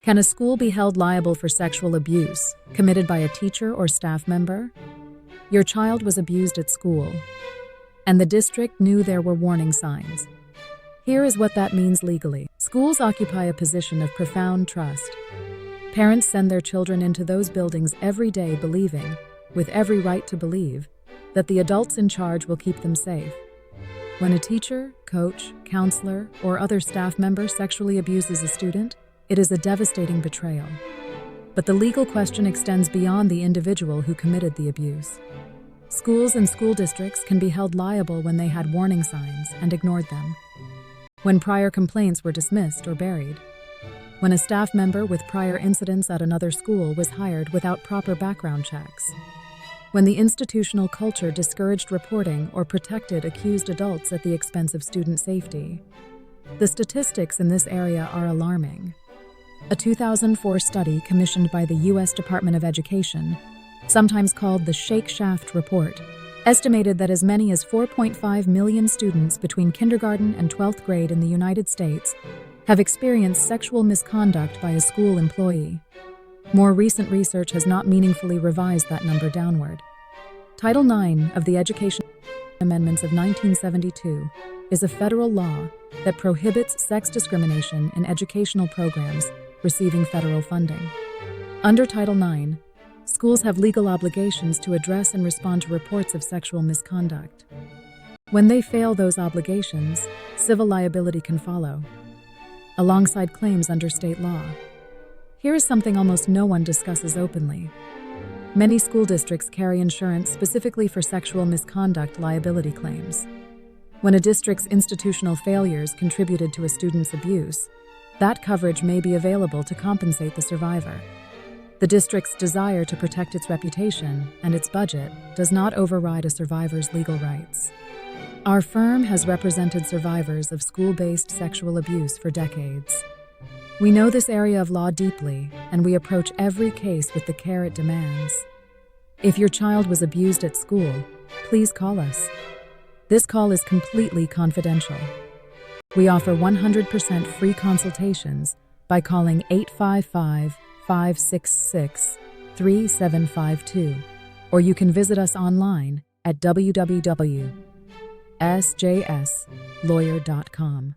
Can a school be held liable for sexual abuse committed by a teacher or staff member? Your child was abused at school, and the district knew there were warning signs. Here is what that means legally. Schools occupy a position of profound trust. Parents send their children into those buildings every day believing, with every right to believe, that the adults in charge will keep them safe. When a teacher, coach, counselor, or other staff member sexually abuses a student, it is a devastating betrayal. But the legal question extends beyond the individual who committed the abuse. Schools and school districts can be held liable when they had warning signs and ignored them, when prior complaints were dismissed or buried, when a staff member with prior incidents at another school was hired without proper background checks, when the institutional culture discouraged reporting or protected accused adults at the expense of student safety. The statistics in this area are alarming. A 2004 study commissioned by the U.S. Department of Education, sometimes called the Shake Shaft Report, estimated that as many as 4.5 million students between kindergarten and 12th grade in the United States have experienced sexual misconduct by a school employee. More recent research has not meaningfully revised that number downward. Title IX of the Education Amendments of 1972 is a federal law that prohibits sex discrimination in educational programs receiving federal funding. Under Title IX, schools have legal obligations to address and respond to reports of sexual misconduct. When they fail those obligations, civil liability can follow, alongside claims under state law. Here is something almost no one discusses openly. Many school districts carry insurance specifically for sexual misconduct liability claims. When a district's institutional failures contributed to a student's abuse, that coverage may be available to compensate the survivor. The district's desire to protect its reputation and its budget does not override a survivor's legal rights. Our firm has represented survivors of school-based sexual abuse for decades. We know this area of law deeply, and we approach every case with the care it demands. If your child was abused at school, please call us. This call is completely confidential. We offer 100% free consultations by calling 855-566-3752, or you can visit us online at www.sjslawyer.com.